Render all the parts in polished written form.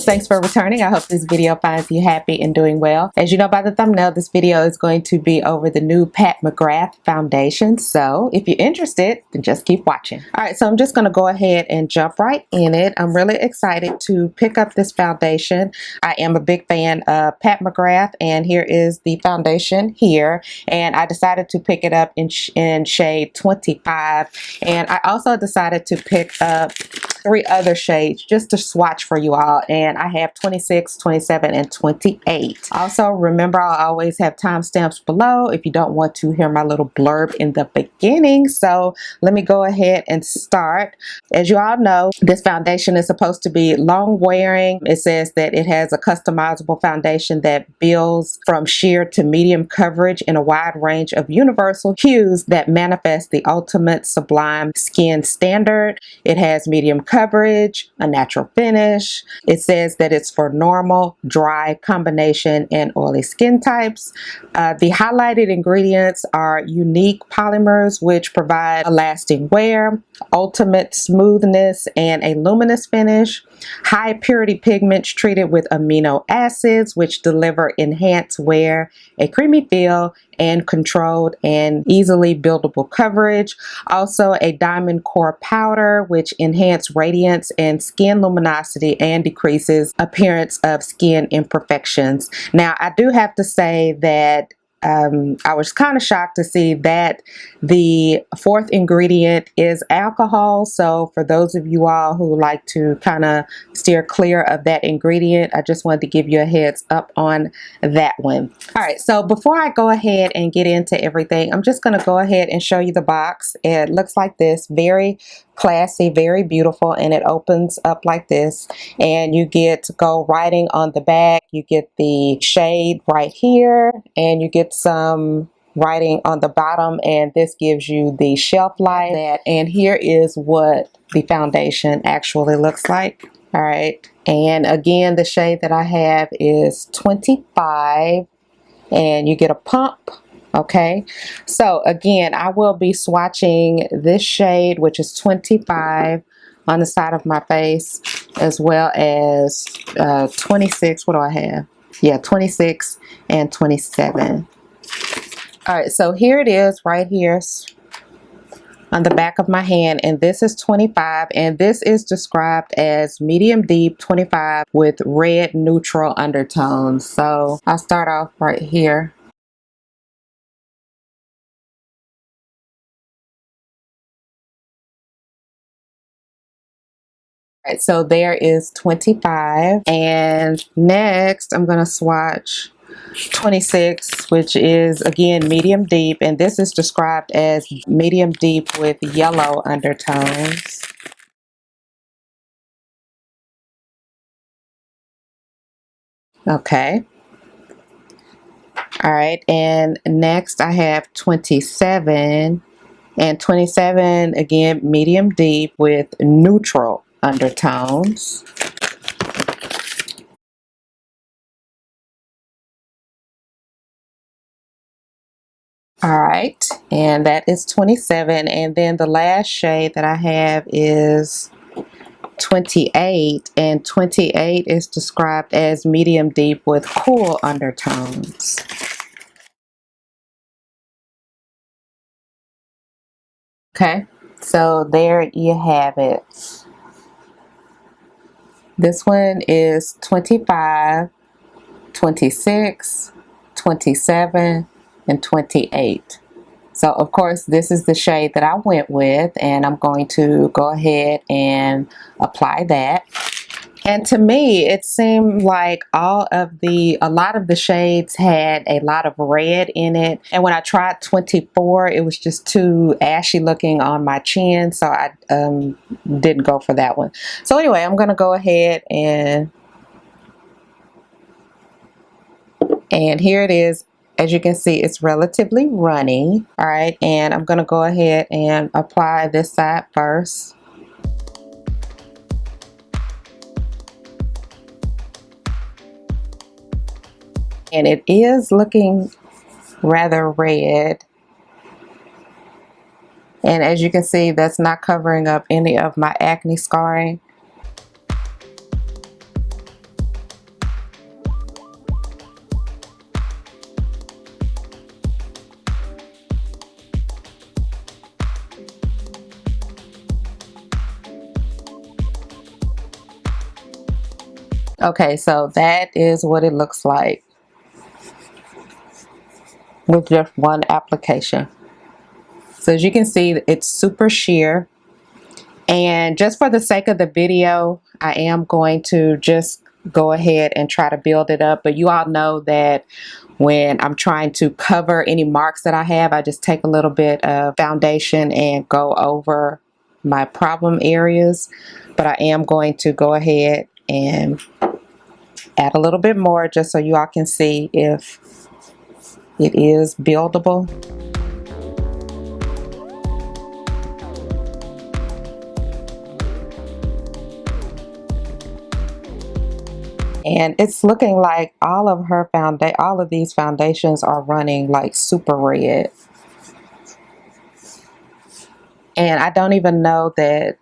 thanks for returning. I hope this video finds you happy and doing well. As you know by the thumbnail, this video is going to be over the new Pat McGrath foundation. So if you're interested, then just keep watching. All right, so I'm just going to go ahead and jump right in it. I'm really excited to pick up this foundation. I am a big fan of Pat McGrath, and here is the foundation here. And I decided to pick it up in shade 25. And I also decided to pick up 3 other shades just to swatch for you all, and I have 26, 27, and 28. Also, remember, I'll always have timestamps below if you don't want to hear my little blurb in the beginning. So let me go ahead and start. As you all know, this foundation is supposed to be long wearing. It says that it has a customizable foundation that builds from sheer to medium coverage in a wide range of universal hues that manifest the ultimate sublime skin standard. It has medium coverage, a natural finish. It says that it's for normal, dry, combination, and oily skin types. The highlighted ingredients are unique polymers which provide a lasting wear, ultimate smoothness, and a luminous finish. High purity pigments treated with amino acids which deliver enhanced wear, a creamy feel, and controlled and easily buildable coverage. Also a diamond core powder which enhances radiance and skin luminosity and decreases appearance of skin imperfections. Now I do have to say that I was kind of shocked to see that the 4th ingredient is alcohol. So for those of you all who like to kind of steer clear of that ingredient, I just wanted to give you a heads up on that one. All right, so before I go ahead and get into everything, I'm just going to go ahead and show you the box. It looks like this, very classy, very beautiful, and it opens up like this, and you get gold writing on the back. You get the shade right here, and you get some writing on the bottom, and this gives you the shelf life. And here is what the foundation actually looks like. All right, and again, the shade that I have is 25, and you get a pump. Okay, so again, I will be swatching this shade, which is 25, on the side of my face, as well as 26. What do I have? Yeah, 26 and 27. All right, so here it is right here on the back of my hand, and this is 25, and this is described as medium deep 25 with red neutral undertones. So I'll start off right here. Right, so there is 25, and next I'm going to swatch 26, which is again medium deep, and this is described as medium deep with yellow undertones. Okay. All right, and next I have 27, and 27 again medium deep with neutral undertones. All right, and that is 27, and then the last shade that I have is 28, and 28 is described as medium deep with cool undertones. Okay, so there you have it. This one is 25, 26, 27, and 28. So of course this is the shade that I went with, and I'm going to go ahead and apply that. And to me, it seemed like a lot of the shades had a lot of red in it. And when I tried 24, it was just too ashy looking on my chin, so I didn't go for that one. So anyway, I'm going to go ahead and here it is. As you can see, it's relatively runny. All right, and I'm going to go ahead and apply this side first. And it is looking rather red. And as you can see, that's not covering up any of my acne scarring. Okay, so that is what it looks like with just one application. So as you can see, it's super sheer. And just for the sake of the video, I am going to just go ahead and try to build it up. But you all know that when I'm trying to cover any marks that I have, I just take a little bit of foundation and go over my problem areas. But I am going to go ahead and add a little bit more just so you all can see if it is buildable. And it's looking like all of these foundations are running like super red. And I don't even know that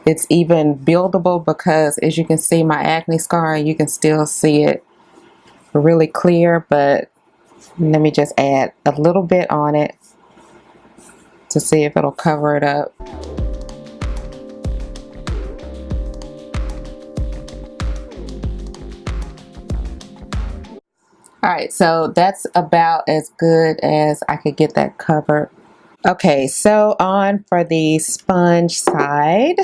it's even buildable because as you can see my acne scarring, you can still see it really clear, but let me just add a little bit on it to see if it'll cover it up. Alright, so that's about as good as I could get that covered. Okay, so on for the sponge side.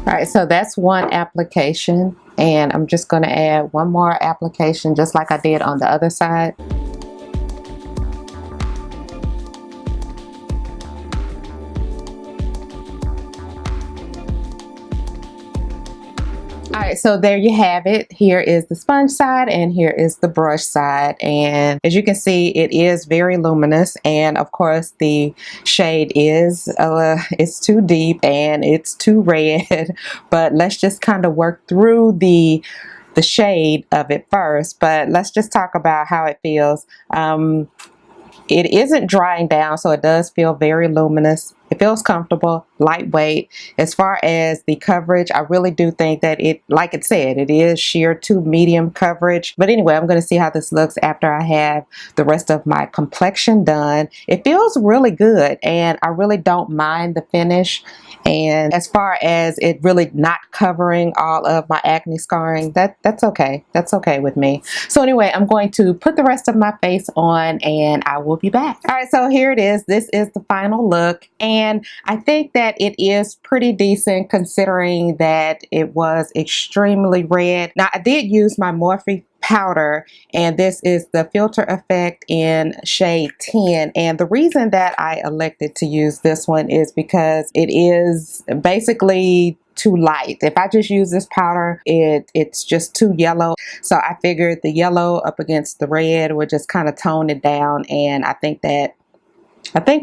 Alright, so that's one application, and I'm just going to add one more application just like I did on the other side. Alright, so there you have it. Here is the sponge side and here is the brush side, and as you can see it is very luminous, and of course the shade is it's too deep and it's too red, but let's just kind of work through the shade of it first. But let's just talk about how it feels. It isn't drying down, so it does feel very luminous. It feels comfortable, lightweight. As far as the coverage, I really do think that it, like it said, it is sheer to medium coverage. But anyway, I'm going to see how this looks after I have the rest of my complexion done. It feels really good, and I really don't mind the finish. And as far as it really not covering all of my acne scarring, that's okay. That's okay with me. So anyway, I'm going to put the rest of my face on and I will be back. All right, so here it is. This is the final look, and I think that it is pretty decent considering that it was extremely red. Now, I did use my Morphe powder, and this is the Filter Effect in shade 10, and the reason that I elected to use this one is because it is basically too light. If I just use this powder, it's just too yellow, so I figured the yellow up against the red would just kind of tone it down, and I think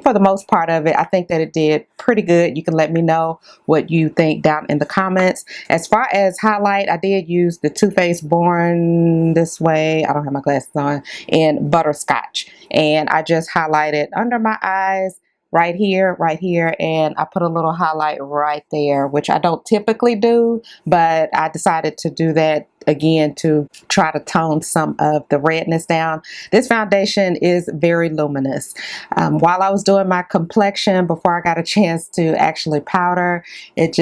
for the most part of it, I think that it did pretty good. You can let me know what you think down in the comments. As far as highlight, I did use the Too Faced Born This Way, I don't have my glasses on, in Butterscotch. And I just highlighted under my eyes, right here, and I put a little highlight right there, which I don't typically do, but I decided to do that again to try to tone some of the redness down. This foundation is very luminous. While I was doing my complexion, before I got a chance to actually powder, it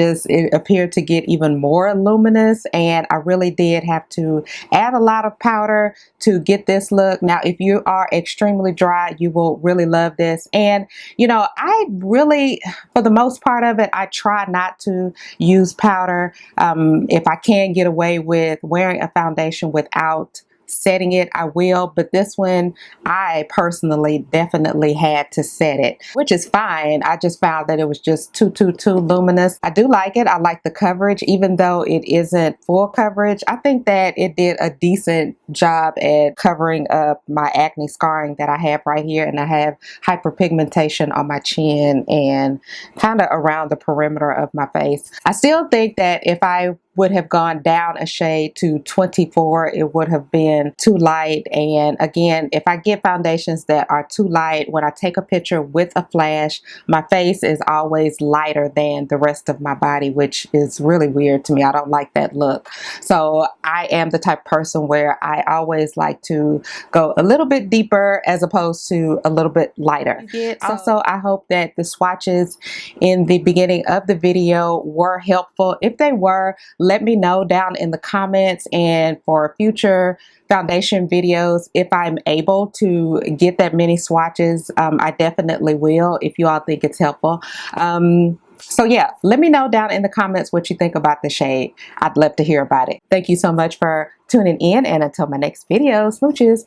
appeared to get even more luminous, and I really did have to add a lot of powder to get this look. Now, if you are extremely dry, you will really love this. And you know, I really, for the most part of it, I try not to use powder. If I can get away with wearing a foundation without setting it, I will, but this one I personally definitely had to set it, which is fine. I just found that it was just too luminous. I do like it. I like the coverage, even though it isn't full coverage. I think that it did a decent job at covering up my acne scarring that I have right here, and I have hyperpigmentation on my chin and kind of around the perimeter of my face. I still think that if I would have gone down a shade to 24, it would have been too light. And again, if I get foundations that are too light, when I take a picture with a flash, my face is always lighter than the rest of my body, which is really weird to me. I don't like that look. So I am the type of person where I always like to go a little bit deeper as opposed to a little bit lighter. Also, I hope that the swatches in the beginning of the video were helpful. If they were, let me know down in the comments, and for future foundation videos, if I'm able to get that many swatches, I definitely will if you all think it's helpful. So yeah, let me know down in the comments what you think about the shade. I'd love to hear about it. Thank you so much for tuning in, and until my next video, smooches.